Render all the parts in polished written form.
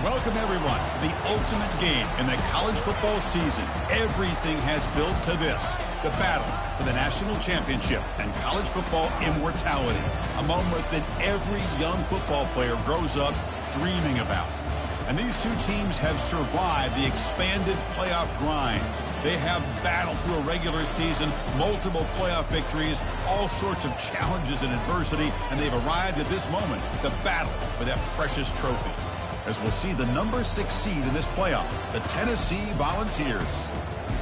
Welcome, everyone, to the ultimate game in the college football season. Everything has built to this, the battle for the national championship and college football immortality, a moment that every young football player grows up dreaming about. And these two teams have survived the expanded playoff grind. They have battled through a regular season, multiple playoff victories, all sorts of challenges and adversity, and they've arrived at this moment, the battle for that precious trophy. As we'll see the number 6 seed in this playoff, the Tennessee Volunteers,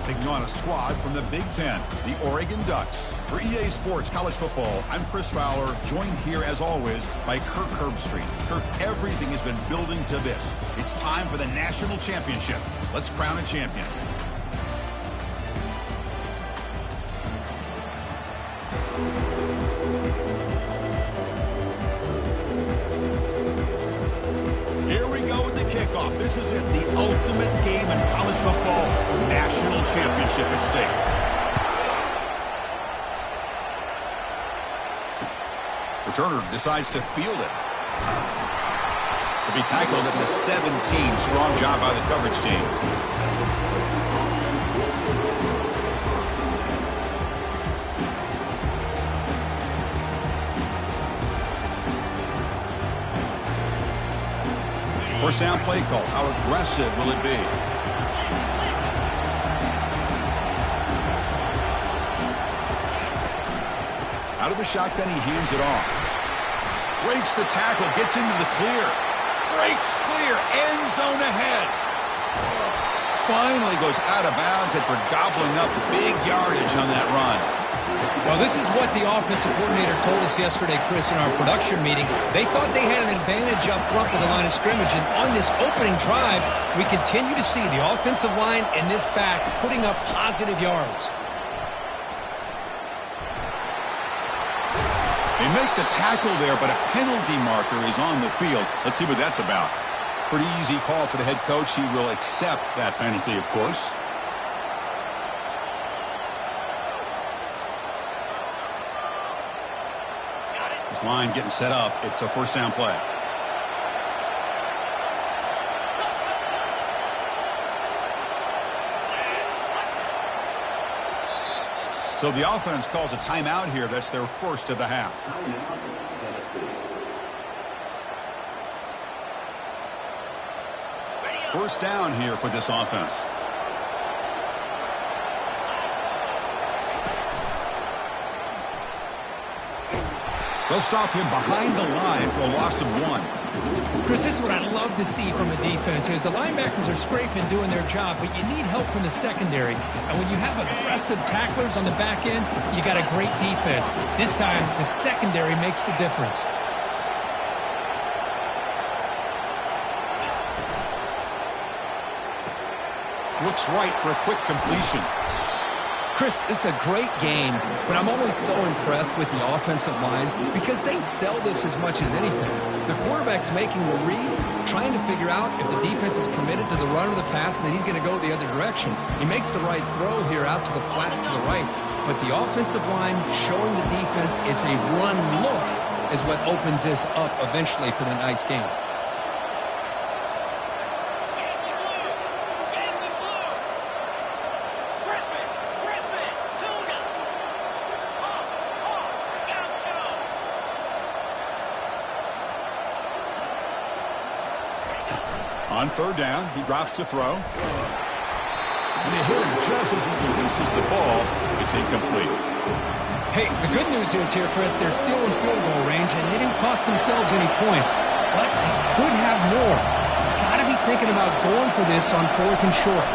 taking on a squad from the Big Ten, the Oregon Ducks. For EA Sports College Football, I'm Chris Fowler, joined here as always by Kirk Herbstreit. Kirk, everything has been building to this. It's time for the national championship. Let's crown a champion. Kickoff. This is it, the ultimate game in college football, national championship at stake. Returner decides to field it. To be tackled at the 17. Strong job by the coverage team. First down play call. How aggressive will it be? Out of the shotgun, he hands it off. Breaks the tackle, gets into the clear. Breaks clear, end zone ahead. Finally goes out of bounds after gobbling up big yardage on that run. Well, this is what the offensive coordinator told us yesterday, Chris, in our production meeting. They thought they had an advantage up front with the line of scrimmage, and on this opening drive, we continue to see the offensive line and this back putting up positive yards. They make the tackle there, but a penalty marker is on the field. Let's see what that's about. Pretty easy call for the head coach. He will accept that penalty, of course. This line getting set up. It's a first down play. So the offense calls a timeout here. That's their first of the half. First down here for this offense. They'll stop him behind the line for a loss of 1. Chris, this is what I love to see from a defense is the linebackers are scraping, doing their job, but you need help from the secondary. And when you have aggressive tacklers on the back end, you got a great defense. This time, the secondary makes the difference. Looks right for a quick completion. Chris, this is a great game, but I'm always so impressed with the offensive line because they sell this as much as anything. The quarterback's making the read, trying to figure out if the defense is committed to the run or the pass, and then he's going to go the other direction. He makes the right throw here out to the flat to the right, but the offensive line showing the defense it's a run look is what opens this up eventually for the nice game. On third down, he drops to throw. And they hit him just as he releases the ball. It's incomplete. Hey, the good news is here, Chris, they're still in field goal range, and they didn't cost themselves any points. But they could have more. Got to be thinking about going for this on 4th and short.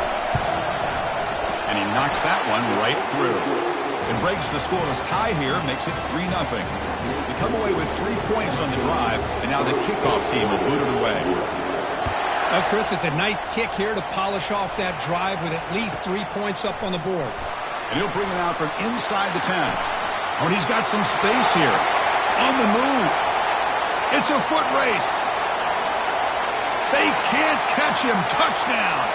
And he knocks that one right through. It breaks the scoreless tie here, makes it 3-0. They come away with 3 points on the drive, and now the kickoff team will boot it away. Well, Chris, it's a nice kick here to polish off that drive with at least 3 points up on the board. And he'll bring it out from inside the 10. Oh, and he's got some space here. On the move. It's a foot race. They can't catch him. Touchdown.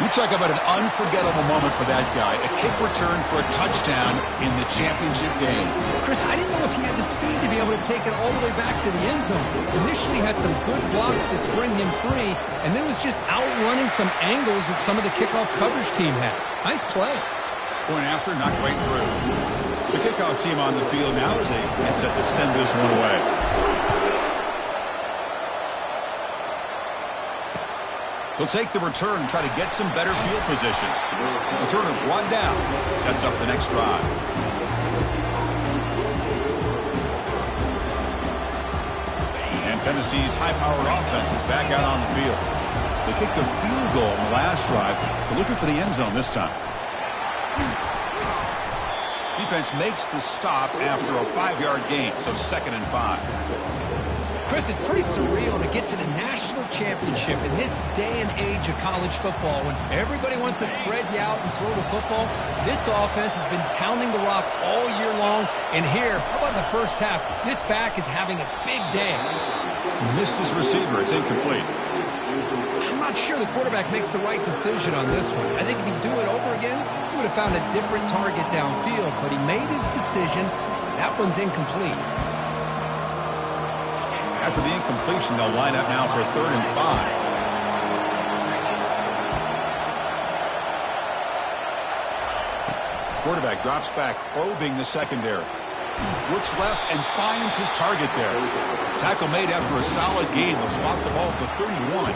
You talk about an unforgettable moment for that guy. A kick return for a touchdown in the championship game. Chris, I didn't know if he had the speed to be able to take it all the way back to the end zone. Initially had some good blocks to spring him free, and then was just outrunning some angles that some of the kickoff coverage team had. Nice play. Point after, not quite through. The kickoff team on the field now is set to send this one away. He'll take the return and try to get some better field position. Returner one down. Sets up the next drive. And Tennessee's high-powered offense is back out on the field. They kicked a field goal in the last drive. They're looking for the end zone this time. Defense makes the stop after a 5-yard gain, so 2nd and 5. Chris, it's pretty surreal to get to the national championship in this day and age of college football when everybody wants to spread you out and throw the football. This offense has been pounding the rock all year long. And here, how about the first half? This back is having a big day. Missed his receiver. It's incomplete. I'm not sure the quarterback makes the right decision on this one. I think if he'd do it over again, he would have found a different target downfield. But he made his decision. That one's incomplete. After the incompletion, they'll line up now for 3rd and 5. Quarterback drops back, probing the secondary. Looks left and finds his target there. Tackle made after a solid gain. They'll spot the ball for 31.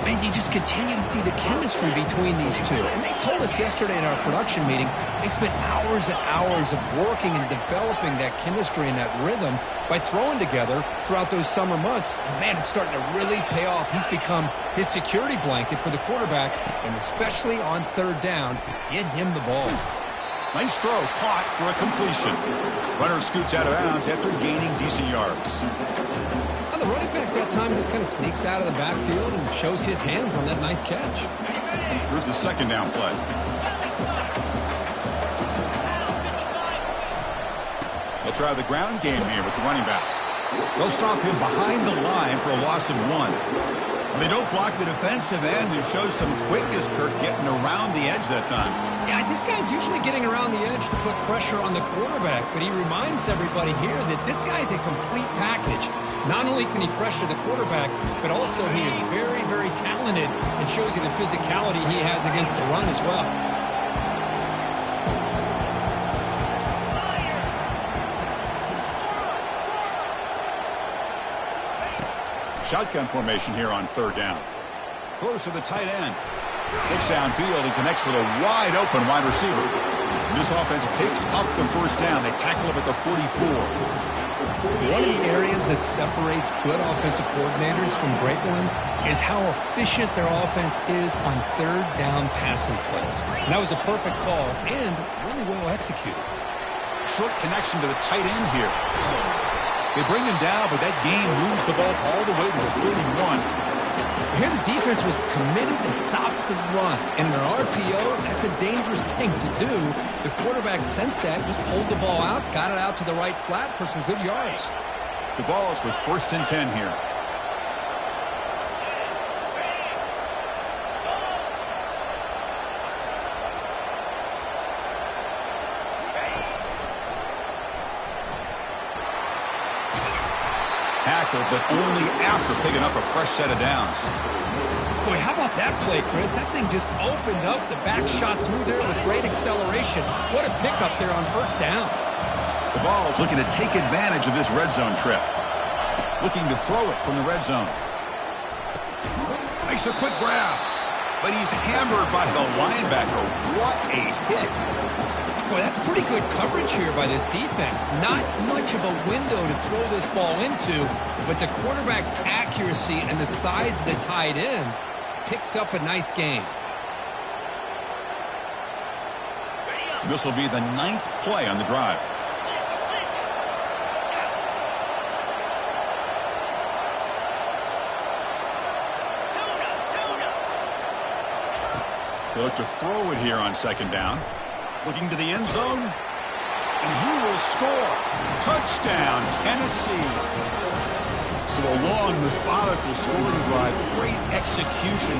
And you just continue to see the chemistry between these two. And they told us yesterday in our production meeting, they spent hours and hours of working and developing that chemistry and that rhythm by throwing together throughout those summer months. And, man, it's starting to really pay off. He's become his security blanket for the quarterback, and especially on 3rd down, get him the ball. Nice throw, caught for a completion. Runner scoots out of bounds after gaining decent yards. The running back that time just kind of sneaks out of the backfield and shows his hands on that nice catch. Here's the 2nd down play. They'll try the ground game here with the running back. They'll stop him behind the line for a loss of 1. And they don't block the defensive end, who shows some quickness, Kirk, getting around the edge that time. Yeah, this guy's usually getting around the edge to put pressure on the quarterback, but he reminds everybody here that this guy's a complete package. Not only can he pressure the quarterback, but also he is very, very talented and shows you the physicality he has against the run as well. Shotgun formation here on 3rd down. Close to the tight end. Looks downfield and connects with a wide-open wide receiver. This offense picks up the 1st down. They tackle him at the 44. One of the areas that separates good offensive coordinators from great ones is how efficient their offense is on 3rd down passing plays. And that was a perfect call and really well executed. Short connection to the tight end here. They bring him down, but that gain moves the ball all the way to the 31. Here the defense was committed to stop the run. And in an RPO, that's a dangerous thing to do. The quarterback sensed that, just pulled the ball out, got it out to the right flat for some good yards. The ball is with 1st and 10 here. Tackled, but only after picking up a fresh set of downs. Boy, how about that play, Chris? That thing just opened up. The back shot through there with great acceleration. What a pickup there on 1st down. The ball's looking to take advantage of this red zone trip. Looking to throw it from the red zone. Makes a quick grab, but he's hammered by the linebacker. What a hit. Boy, that's pretty good coverage here by this defense. Not much of a window to throw this ball into, but the quarterback's accuracy and the size of the tight end picks up a nice gain. This will be the 9th play on the drive. They look to throw it here on 2nd down. Looking to the end zone, and he will score. Touchdown, Tennessee. So a long, methodical scoring drive, great execution,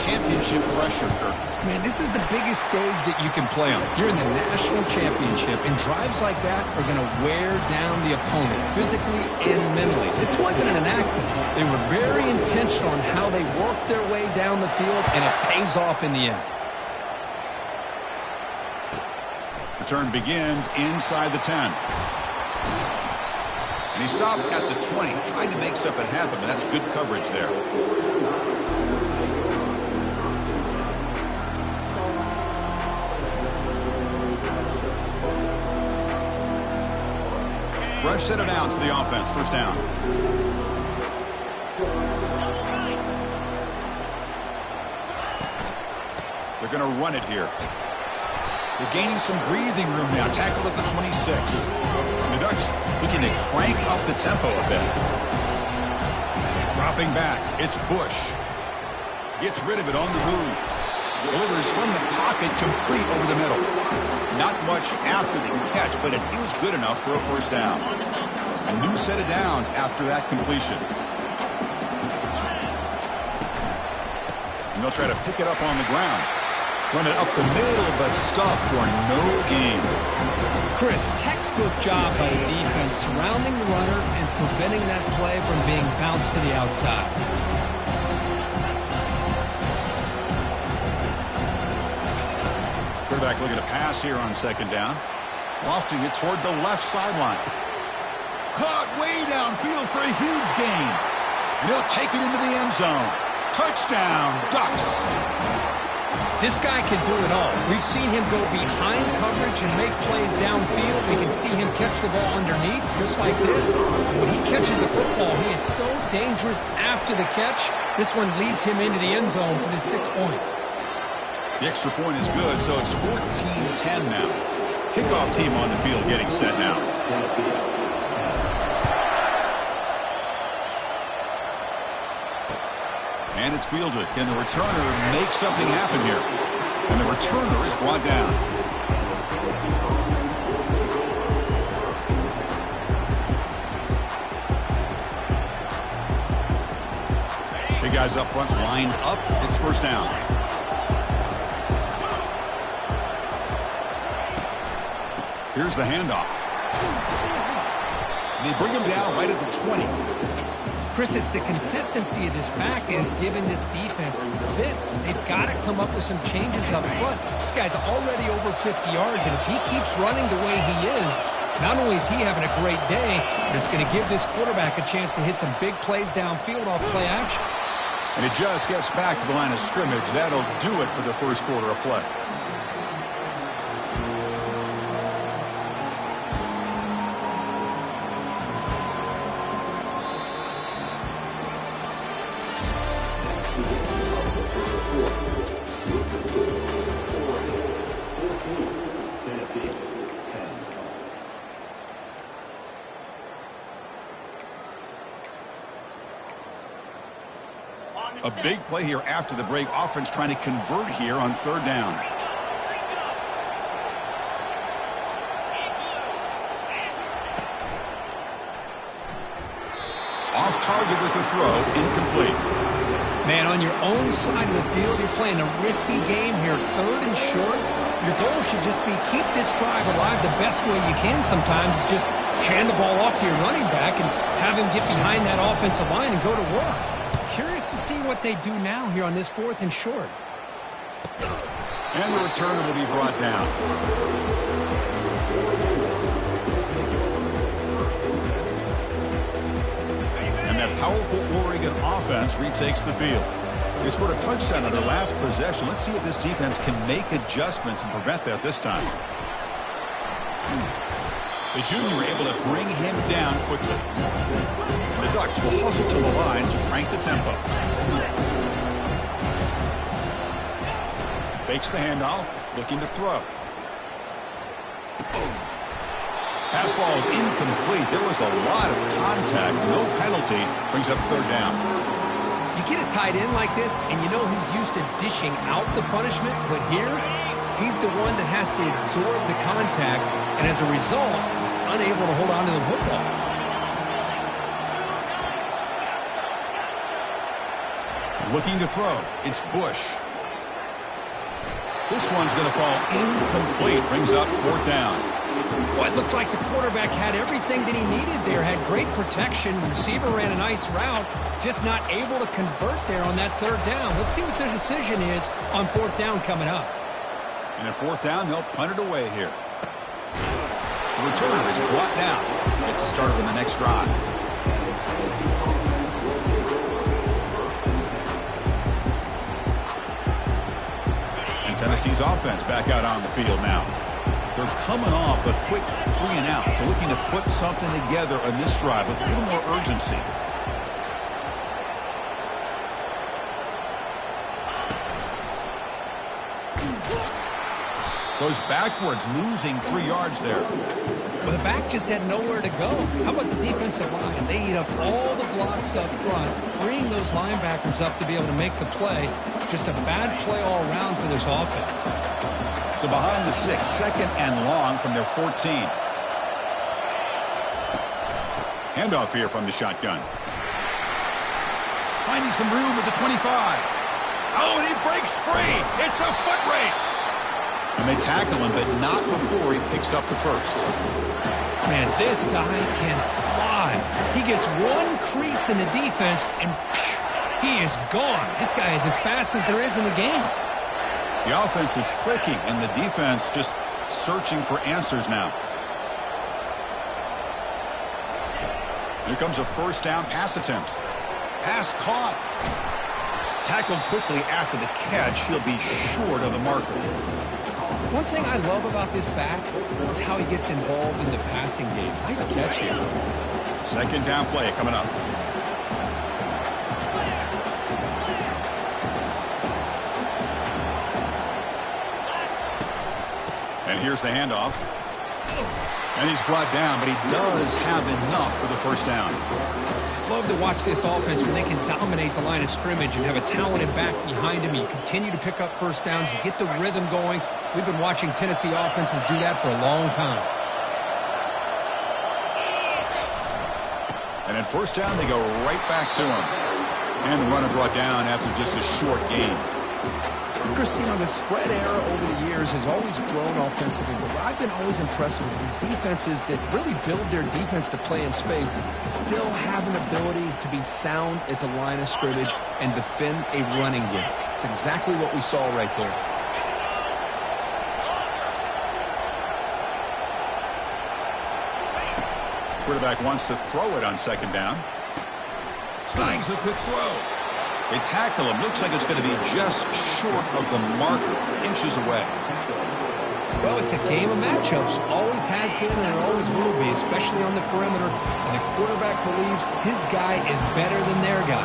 championship pressure, Kirk. Man, this is the biggest stage that you can play on. You're in the national championship, and drives like that are going to wear down the opponent physically and mentally. This wasn't an accident. They were very intentional on how they worked their way down the field, and it pays off in the end. Return begins inside the 10. And he stopped at the 20, tried to make something happen, but that's good coverage there. Fresh set of downs for the offense, first down. They're going to run it here. They're gaining some breathing room now. Tackled at the 26. The Ducks looking to crank up the tempo a bit. Dropping back. It's Bush. Gets rid of it on the move. Delivers from the pocket, complete over the middle. Not much after the catch, but it is good enough for a first down. A new set of downs after that completion. And they'll try to pick it up on the ground. Run it up the middle, but stuff for no gain. Chris, textbook job by the defense surrounding the runner and preventing that play from being bounced to the outside. Quarterback looking to pass here on second down. Lofting it toward the left sideline. Caught way downfield for a huge gain. And he'll take it into the end zone. Touchdown, Ducks. This guy can do it all. We've seen him go behind coverage and make plays downfield. We can see him catch the ball underneath, just like this. When he catches the football, he is so dangerous after the catch. This one leads him into the end zone for the 6 points. The extra point is good, so it's 14-10 now. Kickoff team on the field getting set now. And it's fielded. Can the returner make something happen here? And the returner is brought down. Big guys up front lined up. It's first down. Here's the handoff. They bring him down right at the 20. Chris, it's the consistency of this back is giving this defense fits. They've got to come up with some changes up front. This guy's already over 50 yards, and if he keeps running the way he is, not only is he having a great day, but it's going to give this quarterback a chance to hit some big plays downfield off play action. And it just gets back to the line of scrimmage. That'll do it for the first quarter of play. A big play here after the break. Offense trying to convert here on third down. Off target with the throw, incomplete. Man, on your own side of the field, you're playing a risky game here, third and short. Your goal should just be keep this drive alive the best way you can sometimes. Is just hand the ball off to your running back and have him get behind that offensive line and go to work. Curious to see what they do now here on this fourth and short. And the returner will be brought down. And that powerful Oregon offense retakes the field. They scored a touchdown on their last possession. Let's see if this defense can make adjustments and prevent that this time. The junior able to bring him down quickly. The Ducks will hustle to the line to crank the tempo. Fakes the handoff, looking to throw. Pass ball is incomplete. There was a lot of contact. No penalty. Brings up third down. You get a tight end like this, and you know he's used to dishing out the punishment, but here, he's the one that has to absorb the contact, and as a result, he's unable to hold on to the football. Looking to throw. It's Bush. This one's going to fall incomplete. Brings up 4th down. Well, it looked like the quarterback had everything that he needed there. Had great protection. Receiver ran a nice route. Just not able to convert there on that 3rd down. Let's see what their decision is on 4th down coming up. And at 4th down, they'll punt it away here. The returner is brought down. Gets a start on the next drive. Tennessee's offense back out on the field now. They're coming off a quick 3 and out, so looking to put something together on this drive with a little more urgency. Goes backwards, losing 3 yards there. Well, the back just had nowhere to go. How about the defensive line? They eat up all the blocks up front, freeing those linebackers up to be able to make the play. Just a bad play all around for this offense. So behind the 6, 2nd and long from their 14. Handoff here from the shotgun. Finding some room at the 25. Oh, and he breaks free. It's a foot race. And they tackle him, but not before he picks up the first. Man, this guy can fly. He gets one crease in the defense, and he is gone. This guy is as fast as there is in the game. The offense is clicking, and the defense just searching for answers now. Here comes a 1st down pass attempt. Pass caught. Tackled quickly after the catch. He'll be short of the marker. One thing I love about this back is how he gets involved in the passing game. Nice catch here. 2nd down play coming up. And here's the handoff. And he's brought down, but he does have enough for the 1st down. Love to watch this offense when they can dominate the line of scrimmage and have a talented back behind him. You continue to pick up 1st downs. You get the rhythm going. We've been watching Tennessee offenses do that for a long time. And at 1st down, they go right back to him. And the runner brought down after just a short gain. Chris, you know, the spread era over the years has always grown offensively, but what I've been always impressed with defenses that really build their defense to play in space still have an ability to be sound at the line of scrimmage and defend a running game. It's exactly what we saw right there. Quarterback wants to throw it on 2nd down. Slides the quick throw. They tackle him. Looks like it's going to be just short of the marker, inches away. Well, it's a game of matchups. Always has been and it always will be, especially on the perimeter. And the quarterback believes his guy is better than their guy.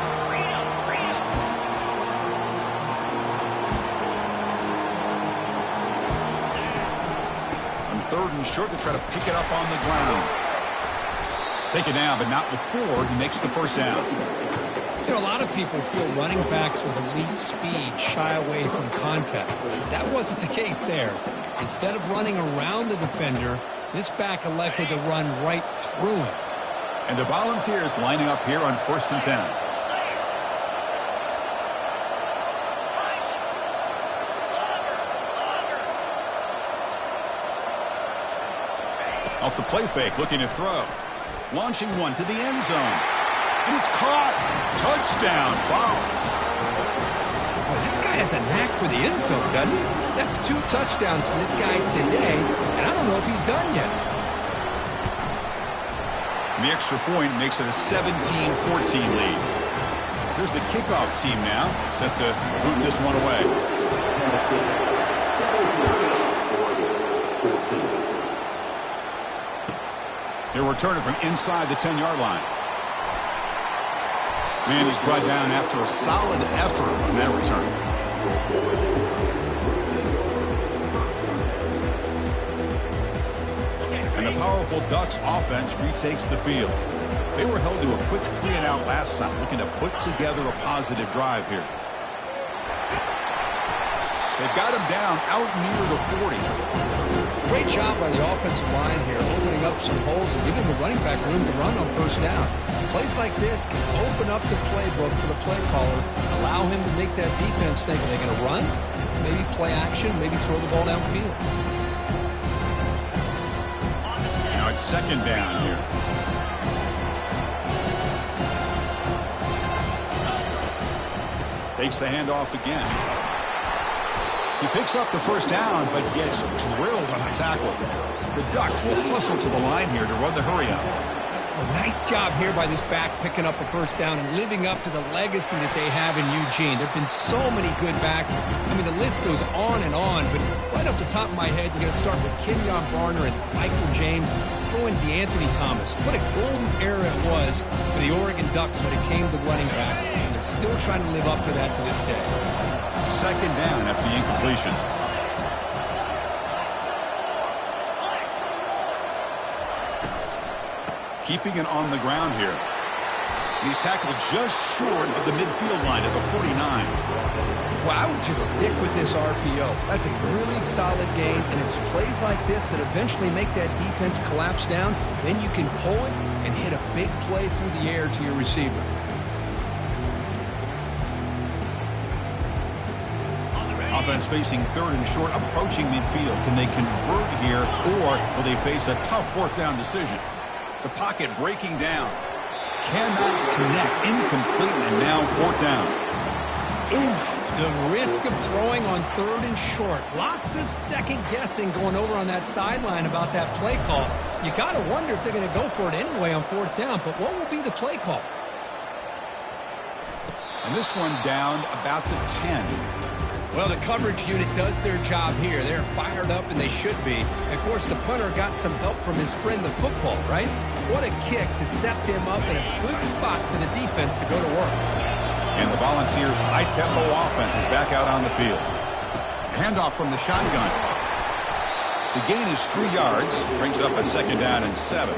On 3rd and short, they try to pick it up on the ground. Take it down, but not before he makes the 1st down. You know, a lot of people feel running backs with elite speed shy away from contact. That wasn't the case there. Instead of running around the defender, this back elected to run right through him. And the Volunteers lining up here on 1st and 10. Off the play fake, looking to throw. Launching one to the end zone. And it's caught. Touchdown, Vols. Boy, this guy has a knack for the end zone, doesn't he? That's 2 touchdowns for this guy today, and I don't know if he's done yet. And the extra point makes it a 17-14 lead. Here's the kickoff team now, set to boot this one away. They're returning from inside the 10-yard line. And he's brought down after a solid effort on that return. And the powerful Ducks offense retakes the field. They were held to a quick 3 and out last time, looking to put together a positive drive here. They've got him down out near the 40. Great job by the offensive line here, opening up some holes and giving the running back room to run on first down. Plays like this can open up the playbook for the play caller, allow him to make that defense think, are they going to run? Maybe play action, maybe throw the ball downfield. Now it's second down here. Takes the handoff again. He picks up the first down, but gets drilled on the tackle. The Ducks will hustle to the line here to run the hurry-up. Well, nice job here by this back picking up a first down and living up to the legacy that they have in Eugene. There have been so many good backs. I mean, the list goes on, but right off the top of my head, you got to start with Kenyon Barner and Michael James. Throw in DeAnthony Thomas. What a golden era it was for the Oregon Ducks when it came to running backs, and they're still trying to live up to that to this day. Second down after the incompletion. Keeping it on the ground here. He's tackled just short of the midfield line at the 49. Well, I would just stick with this RPO. That's a really solid gain, and it's plays like this that eventually make that defense collapse down. Then you can pull it and hit a big play through the air to your receiver. Offense facing third and short, approaching midfield. Can they convert here, or will they face a tough fourth down decision? The pocket breaking down. Cannot connect. Incomplete, and now fourth down. Oof, the risk of throwing on third and short. Lots of second guessing going over on that sideline about that play call. You got to wonder if they're going to go for it anyway on fourth down, but what will be the play call? And this one down about the 10. Well, the coverage unit does their job here. They're fired up, and they should be. Of course, the punter got some help from his friend, the football, right? What a kick to set them up in a good spot for the defense to go to work. And the Volunteers' high-tempo offense is back out on the field. Handoff from the shotgun. The gain is 3 yards. Brings up a second down and 7.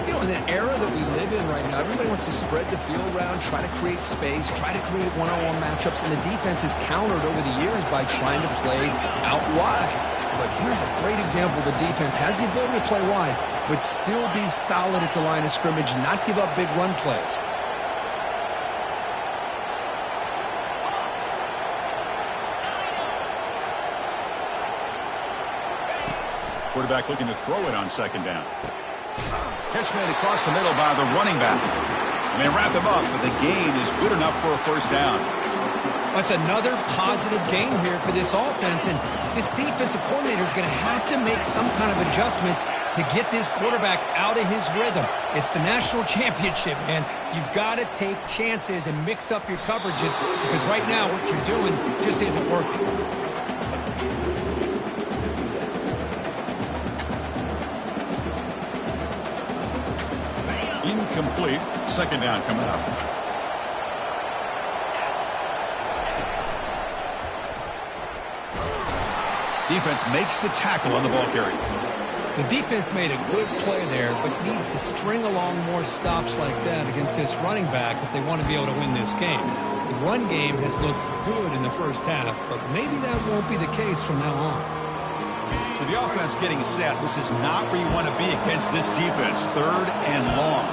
You know, in the era that we live in right now, everybody wants to spread the field around, try to create space, try to create one-on-one matchups, and the defense is countered over the years by trying to play out wide. But here's a great example. The defense has the ability to play wide, but still be solid at the line of scrimmage, not give up big run plays. Quarterback looking to throw it on second down. Catch made across the middle by the running back. And they wrap him up, but the gain is good enough for a first down. That's another positive gain here for this offense, and this defensive coordinator is going to have to make some kind of adjustments to get this quarterback out of his rhythm. It's the national championship, man. You've got to take chances and mix up your coverages, because right now what you're doing just isn't working. Incomplete. Second down coming up. Defense makes the tackle on the ball carrier. The defense made a good play there, but needs to string along more stops like that against this running back if they want to be able to win this game. The run game has looked good in the first half, but maybe that won't be the case from now on. So the offense getting set. This is not where you want to be against this defense. Third and long.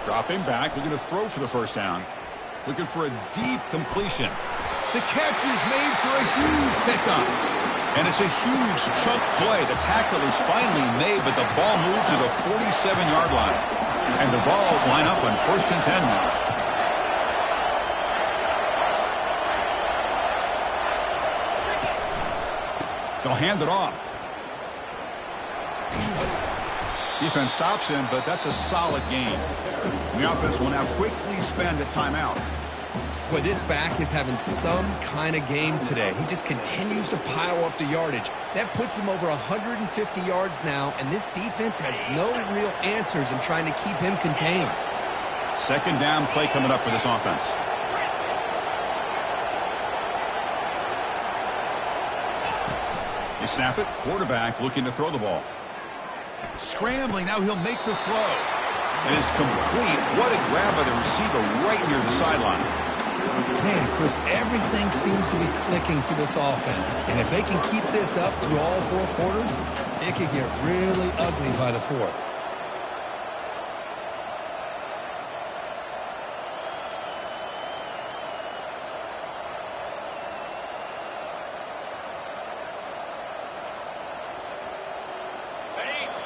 Dropping back, looking to throw for the first down. Looking for a deep completion. The catch is made for a huge pickup. And it's a huge chunk play. The tackle is finally made, but the ball moved to the 47-yard line. And the Vols line up on first and 10 now. They'll hand it off. Defense stops him, but that's a solid gain. And the offense will now quickly spend a timeout. Boy, this back is having some kind of game today. He just continues to pile up the yardage. That puts him over 150 yards now, and this defense has no real answers in trying to keep him contained. Second down play coming up for this offense. You snap it, quarterback looking to throw the ball. Scrambling, now he'll make the throw. And it's complete. What a grab by the receiver right near the sideline. Man, Chris, everything seems to be clicking for this offense. And if they can keep this up through all 4 quarters, it could get really ugly by the 4th.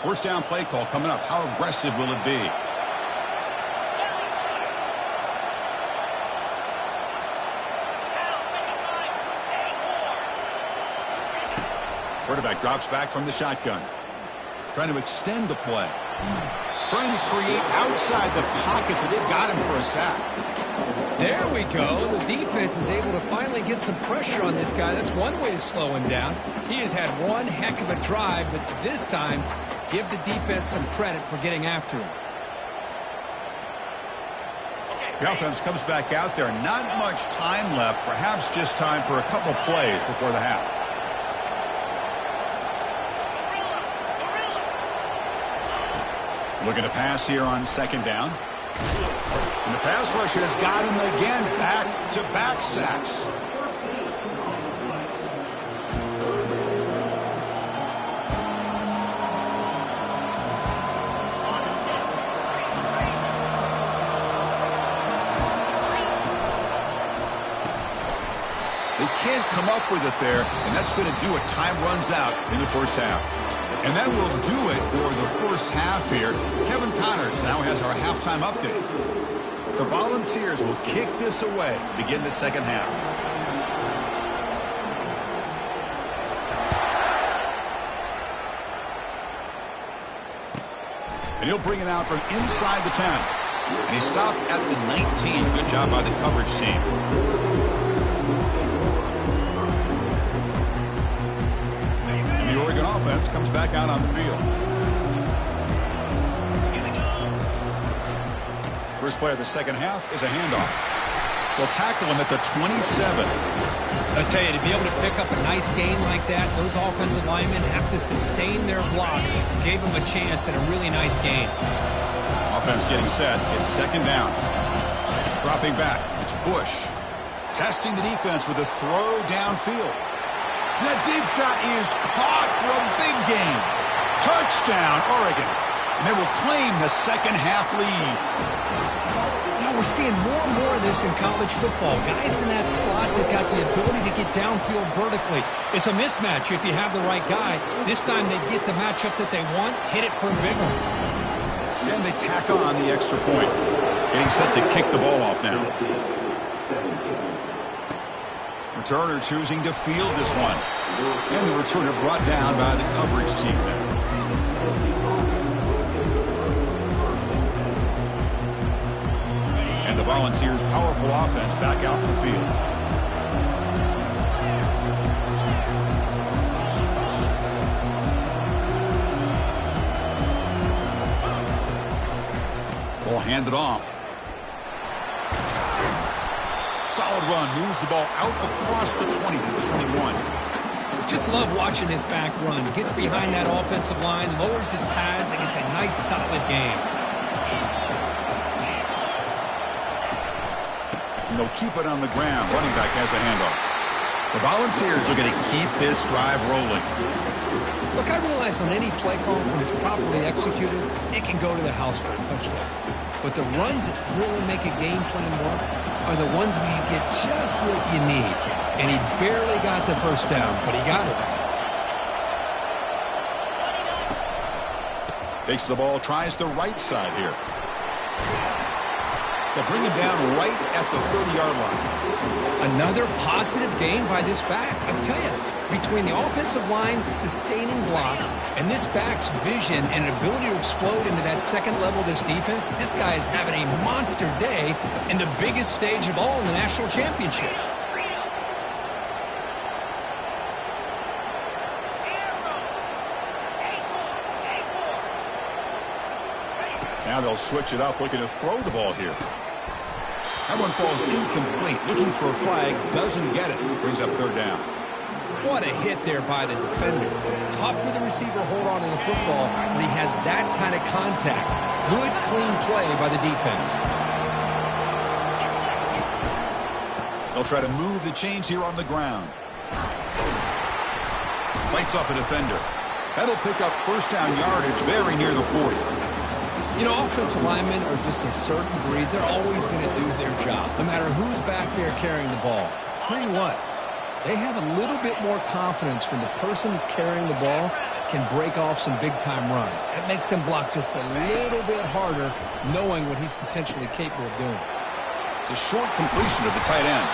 First down play call coming up. How aggressive will it be? Quarterback drops back from the shotgun. Trying to extend the play. Trying to create outside the pocket, but they've got him for a sack. There we go. The defense is able to finally get some pressure on this guy. That's one way to slow him down. He has had one heck of a drive, but this time, give the defense some credit for getting after him. The offense comes back out there. Not much time left. Perhaps just time for a couple plays before the half. Looking to pass here on second down. And the pass rush has got him again. Back-to-back sacks. They can't come up with it there, and that's going to do it. Time runs out in the first half. And that will do it for the first half here. Kevin Connors now has our halftime update. The Volunteers will kick this away to begin the second half. And he'll bring it out from inside the 10. And he stopped at the 19. Good job by the coverage team. The Oregon offense comes back out on the field. First play of the second half is a handoff. They'll tackle him at the 27. I tell you, to be able to pick up a nice gain like that, those offensive linemen have to sustain their blocks. It gave them a chance at a really nice gain. Offense getting set. It's second down. Dropping back. It's Bush. Testing the defense with a throw downfield. That deep shot is caught for a big gain. Touchdown, Oregon. And they will claim the second half lead. You know, we're seeing more and more of this in college football. Guys in that slot that got the ability to get downfield vertically. It's a mismatch if you have the right guy. This time they get the matchup that they want, hit it for a big one. And they tack on the extra point. Getting set to kick the ball off now. Returner choosing to field this one. And the returner brought down by the coverage team there. And the Volunteers' powerful offense back out in the field. Ball handed off. Solid run, moves the ball out across the 20 to the 21. Just love watching this back run. Gets behind that offensive line, lowers his pads, and gets a nice solid game. And they'll keep it on the ground. Running back has the handoff. The Volunteers are going to keep this drive rolling. Look, I realize on any play call, when it's properly executed, it can go to the house for a touchdown. But the runs that really make a game plan work are the ones where you get just what you need. And he barely got the first down, but he got it. Takes the ball, tries the right side here. They'll bring him down right at the 30-yard line. Another positive gain by this back. I tell you, between the offensive line sustaining blocks and this back's vision and ability to explode into that second level of this defense, this guy is having a monster day in the biggest stage of all in the national championship. Now they'll switch it up, looking to throw the ball here. That one falls incomplete. Looking for a flag, doesn't get it. Brings up third down. What a hit there by the defender. Tough for the receiver to hold on to the football when he has that kind of contact. Good, clean play by the defense. They'll try to move the chains here on the ground. Fights off a defender. That'll pick up first down yardage very near the 40. You know, offensive linemen are just a certain breed. They're always going to do their job, no matter who's back there carrying the ball. I'll tell you what, they have a little bit more confidence when the person that's carrying the ball can break off some big-time runs. That makes him block just a little bit harder, knowing what he's potentially capable of doing. It's a short completion of the tight end.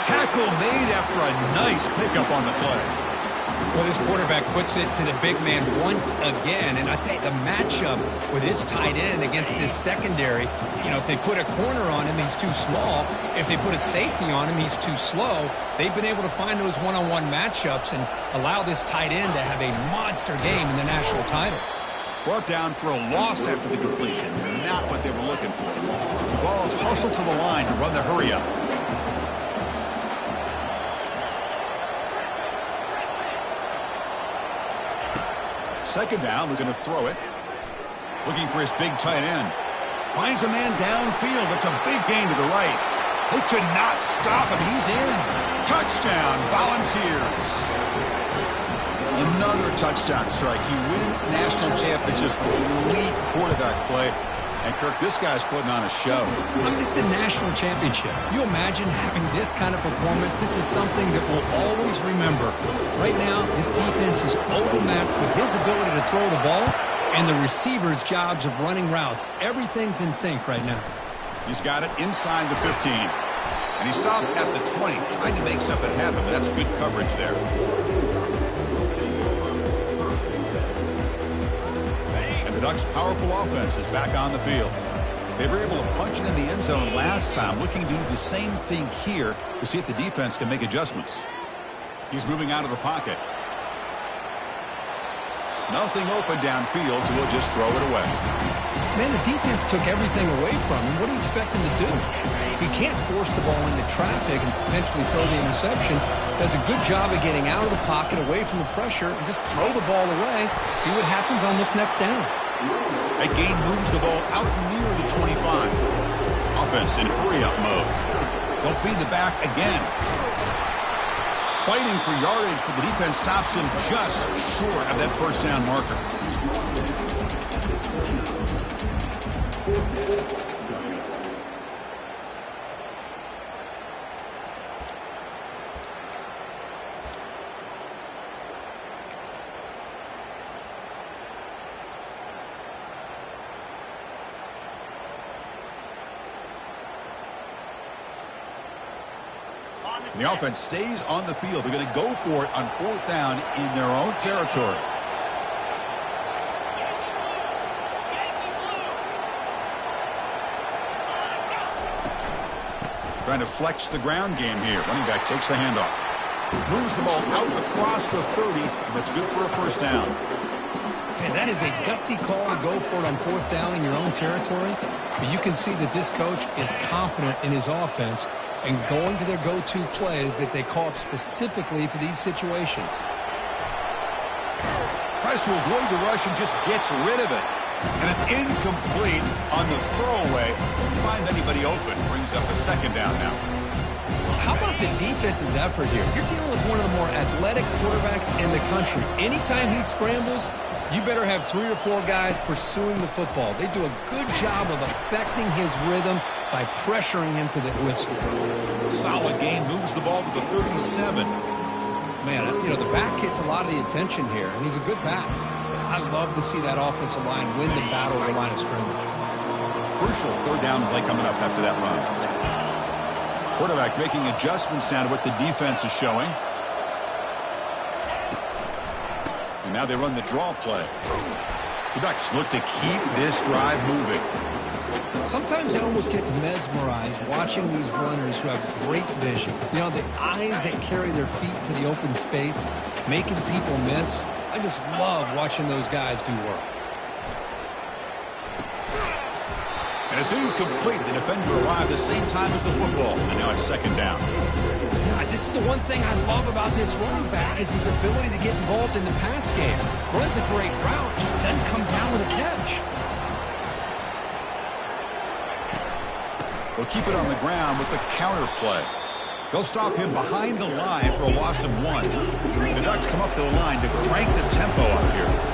Tackle made after a nice pickup on the play. Well, this quarterback puts it to the big man once again, and I tell you, the matchup with his tight end against this secondary, you know, if they put a corner on him, he's too small. If they put a safety on him, he's too slow. They've been able to find those one-on-one matchups and allow this tight end to have a monster game in the national title. Brought down for a loss after the completion. Not what they were looking for. The ball is hustled to the line to run the hurry-up. Second down, we're going to throw it. Looking for his big tight end. Finds a man downfield. That's a big gain to the right. They could not stop him. He's in. Touchdown, Volunteers. Another touchdown strike. You win national championships with elite quarterback play. And, Kirk, this guy's putting on a show. I mean, this is a national championship. Can you imagine having this kind of performance? This is something that we'll always remember. Right now, this defense is overmatched with his ability to throw the ball and the receiver's jobs of running routes. Everything's in sync right now. He's got it inside the 15. And he stopped at the 20, trying to make something happen, but that's good coverage there. The Ducks' powerful offense is back on the field. They were able to punch it in the end zone last time, looking to do the same thing here to see if the defense can make adjustments. He's moving out of the pocket. Nothing open downfield, so we'll just throw it away. Man, the defense took everything away from him. What do you expect him to do? He can't force the ball into traffic and potentially throw the interception. Does a good job of getting out of the pocket, away from the pressure, and just throw the ball away. See what happens on this next down. That gain moves the ball out near the 25. Offense in hurry-up mode. They'll feed the back again. Fighting for yardage, but the defense stops him just short of that first down marker. The offense stays on the field. They're going to go for it on fourth down in their own territory. Trying to flex the ground game here. Running back takes the handoff. Moves the ball out across the 30. And that's good for a first down. Man, that is a gutsy call to go for it on fourth down in your own territory. But you can see that this coach is confident in his offense and going to their go-to plays that they call up specifically for these situations. Tries to avoid the rush and just gets rid of it. And it's incomplete on the throwaway. Find anybody open. Brings up a second down now. How about the defense's effort here? You're dealing with one of the more athletic quarterbacks in the country. Anytime he scrambles, you better have 3 or 4 guys pursuing the football. They do a good job of affecting his rhythm by pressuring him to the whistle. Solid gain, moves the ball to the 37. Man, you know, the back gets a lot of the attention here, and he's a good back. I love to see that offensive line win the battle at the line of scrimmage. Crucial third down play coming up after that run. Quarterback making adjustments down to what the defense is showing. And now they run the draw play. The Ducks look to keep this drive moving. Sometimes I almost get mesmerized watching these runners who have great vision. You know, the eyes that carry their feet to the open space, making people miss. I just love watching those guys do work. And it's incomplete. The defender arrived the same time as the football. And now it's second down. Yeah, this is the one thing I love about this running back is his ability to get involved in the pass game. Runs a great route, just doesn't come down with a catch. They'll keep it on the ground with the counter play. They'll stop him behind the line for a loss of 1. The Ducks come up to the line to crank the tempo up here.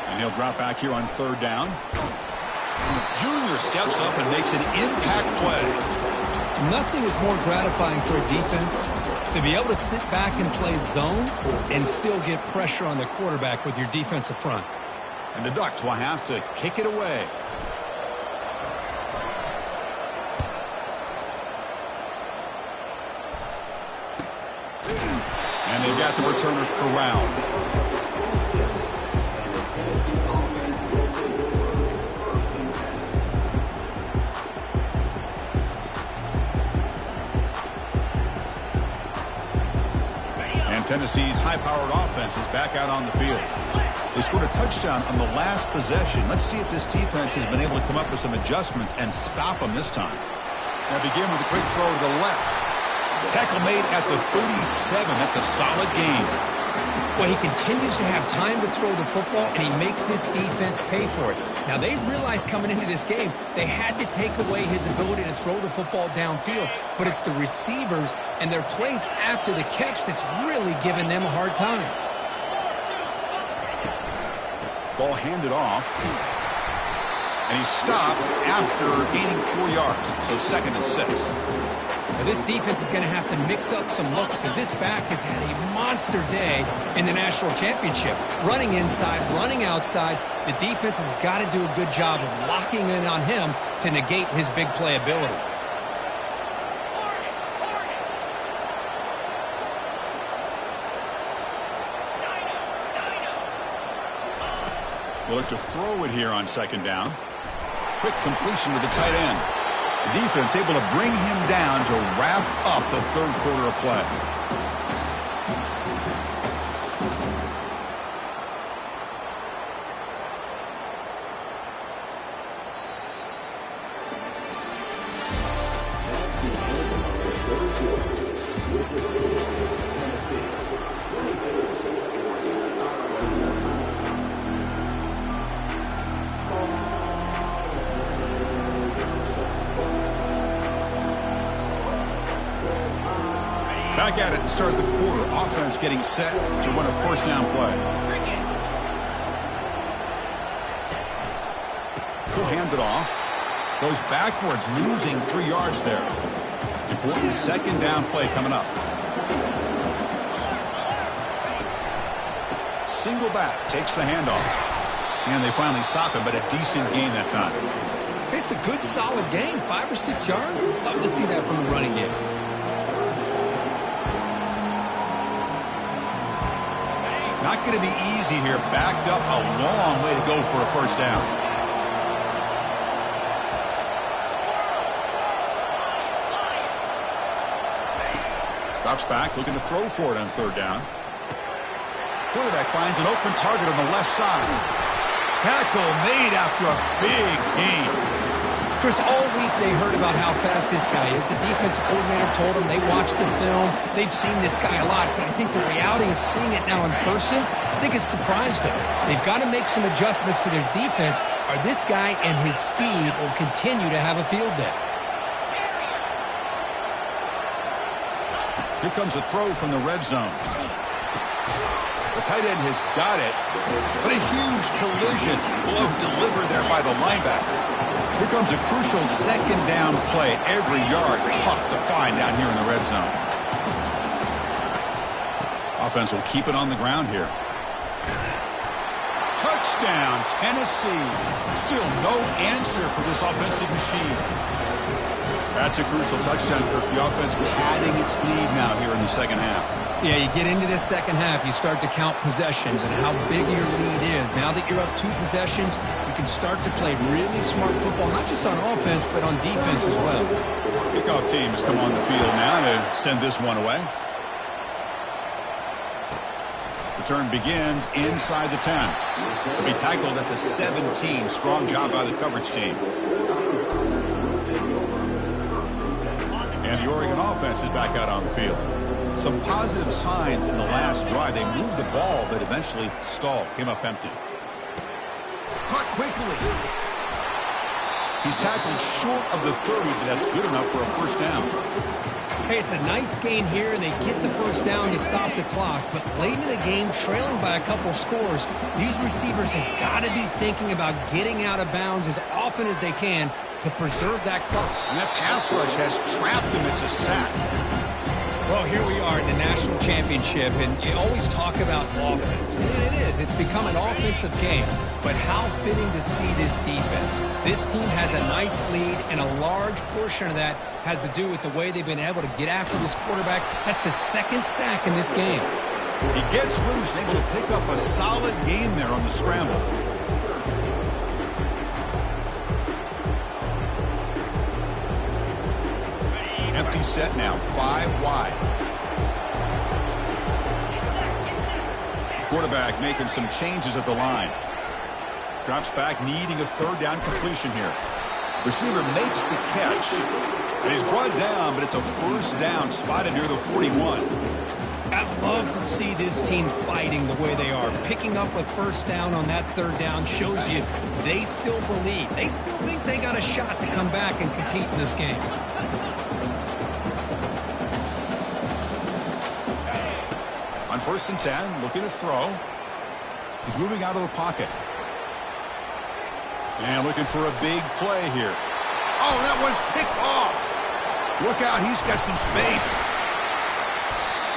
And he'll drop back here on third down. Junior steps up and makes an impact play. Nothing is more gratifying for a defense to be able to sit back and play zone and still get pressure on the quarterback with your defensive front. And the Ducks will have to kick it away. And they've got the returner corralled. And Tennessee's high-powered offense is back out on the field. They scored a touchdown on the last possession. Let's see if this defense has been able to come up with some adjustments and stop them this time. Now begin with a quick throw to the left. Tackle made at the 37. That's a solid gain. Well, he continues to have time to throw the football, and he makes his defense pay for it. Now, they realized coming into this game they had to take away his ability to throw the football downfield, but it's the receivers and their plays after the catch that's really giving them a hard time. Ball handed off. And he stopped after gaining 4 yards. So 2nd and 6. Now, this defense is going to have to mix up some looks because this back has had a monster day in the national championship. Running inside, running outside. The defense has got to do a good job of locking in on him to negate his big play ability. We'll look to throw it here on 2nd down. Quick completion to the tight end. The defense able to bring him down to wrap up the 3rd quarter of play. Back at it to start the quarter. Offense getting set to run a 1st down play. He'll hand it off. Goes backwards, losing 3 yards there. Important 2nd down play coming up. Single back, takes the handoff. And they finally stop him, but a decent gain that time. It's a good, solid game. 5 or 6 yards. Love to see that from the running game. Not going to be easy here. Backed up a long way to go for a 1st down. Drops back, looking to throw for it on 3rd down. Quarterback finds an open target on the left side. Tackle made after a big gain. Chris, all week they heard about how fast this guy is. The defensive coordinator told them they watched the film. They've seen this guy a lot, but I think the reality is seeing it now in person, I think it's surprised them. They've got to make some adjustments to their defense, or this guy and his speed will continue to have a field day. Here comes a throw from the red zone. The tight end has got it, but a huge collision below delivered there by the linebacker. Here comes a crucial 2nd down play. Every yard tough to find down here in the red zone. Offense will keep it on the ground here. Touchdown, Tennessee. Still no answer for this offensive machine. That's a crucial touchdown, Kirk. The offense padding its lead now here in the 2nd half. Yeah, you get into this 2nd half, you start to count possessions and how big your lead is. Now that you're up 2 possessions, you can start to play really smart football, not just on offense, but on defense as well. Kickoff team has come on the field now to send this one away. return begins inside the 10. He'll be tackled at the 17. Strong job by the coverage team. And the Oregon offense is back out on the field. Some positive signs in the last drive. They moved the ball, but eventually stalled. Came up empty. Caught quickly. He's tackled short of the 30, but that's good enough for a first down. Hey, it's a nice gain here, and they get the first down to stop the clock. But late in the game, trailing by a couple scores, these receivers have got to be thinking about getting out of bounds as often as they can to preserve that clock. And that pass rush has trapped him. It's a sack. Well, here we are in the national championship, and you always talk about offense. And it is. It's become an offensive game. But how fitting to see this defense. This team has a nice lead, and a large portion of that has to do with the way they've been able to get after this quarterback. That's the second sack in this game. He gets loose, able to pick up a solid gain there on the scramble. Empty set now, 5 wide. Quarterback making some changes at the line. Drops back, needing a third down completion here. Receiver makes the catch. And he's brought down, but it's a first down spotted near the 41. I'd love to see this team fighting the way they are. Picking up a first down on that third down shows you they still believe. They still think they got a shot to come back and compete in this game. On 1st and 10, looking to throw. He's moving out of the pocket. And looking for a big play here. Oh, that one's picked off. Look out, he's got some space.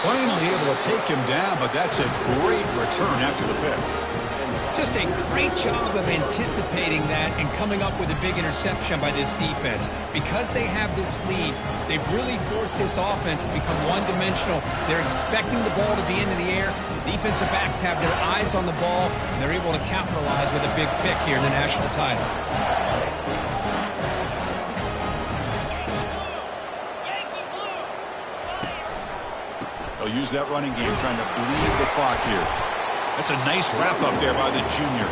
Finally able to take him down, but that's a great return after the pick. Just a great job of anticipating that and coming up with a big interception by this defense. Because they have this lead, they've really forced this offense to become one-dimensional. They're expecting the ball to be into the air. The defensive backs have their eyes on the ball, and they're able to capitalize with a big pick here in the national title. They'll use that running game trying to bleed the clock here. That's a nice wrap-up there by the junior.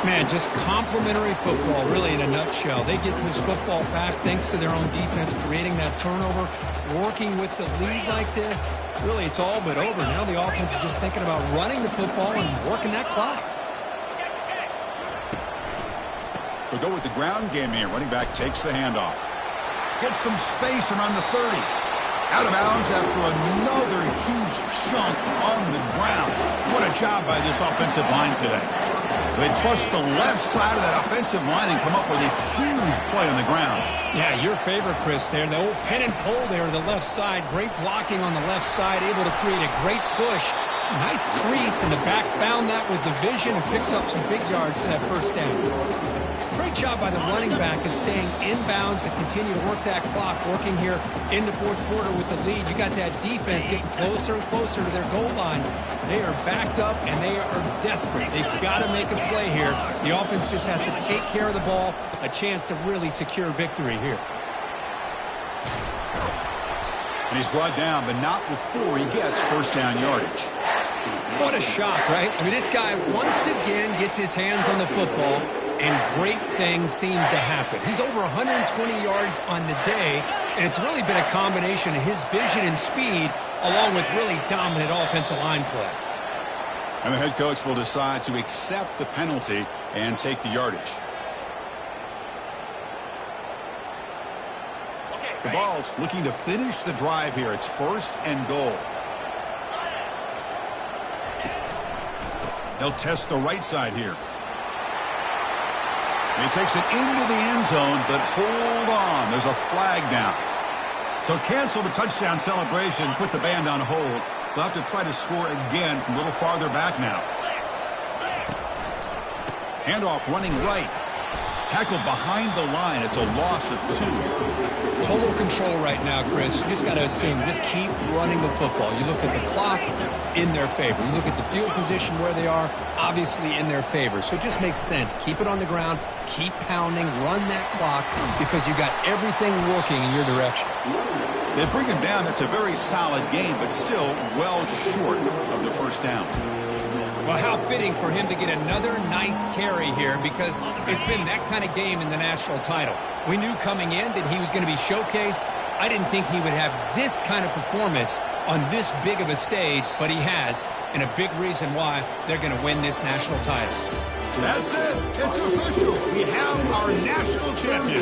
Man, just complimentary football, really, in a nutshell. They get this football back thanks to their own defense, creating that turnover, working with the lead like this. Really, it's all but over. Now the offense is just thinking about running the football and working that clock. They'll go with the ground game here. Running back takes the handoff. Gets some space around the 30. Out of bounds after another huge chunk on the ground. What a job by this offensive line today. They trust the left side of that offensive line and come up with a huge play on the ground. Yeah, your favorite, Chris, there. The old pin and pull there to the left side. Great blocking on the left side, able to create a great push. Nice crease, and the back found that with the vision and picks up some big yards for that first down. Great job by the running back of staying inbounds to continue to work that clock, working here in the fourth quarter with the lead. You got that defense getting closer and closer to their goal line. They are backed up, and they are desperate. They've got to make a play here. The offense just has to take care of the ball, a chance to really secure victory here. And he's brought down, but not before he gets first down yardage. What a shock, right? I mean, this guy once again gets his hands on the football, and great things seems to happen. He's over 120 yards on the day, and it's really been a combination of his vision and speed along with really dominant offensive line play. And the head coach will decide to accept the penalty and take the yardage. The Vols looking to finish the drive here. It's 1st and goal. They'll test the right side here. He takes it into the end zone, but hold on. There's a flag down. So cancel the touchdown celebration, put the band on hold. They'll have to try to score again from a little farther back now. Handoff running right. Tackled behind the line. It's a loss of 2. Total control right now, Chris. You just got to assume, just keep running the football. You look at the clock, in their favor. You look at the field position where they are, obviously in their favor. So it just makes sense. Keep it on the ground, keep pounding, run that clock, because you got everything working in your direction. They bring him down. That's a very solid game, but still well short of the first down. Well, how fitting for him to get another nice carry here, because it's been that kind of game in the national title. We knew coming in that he was going to be showcased. I didn't think he would have this kind of performance on this big of a stage, but he has, and a big reason why they're going to win this national title. That's it. It's official. We have our national champion.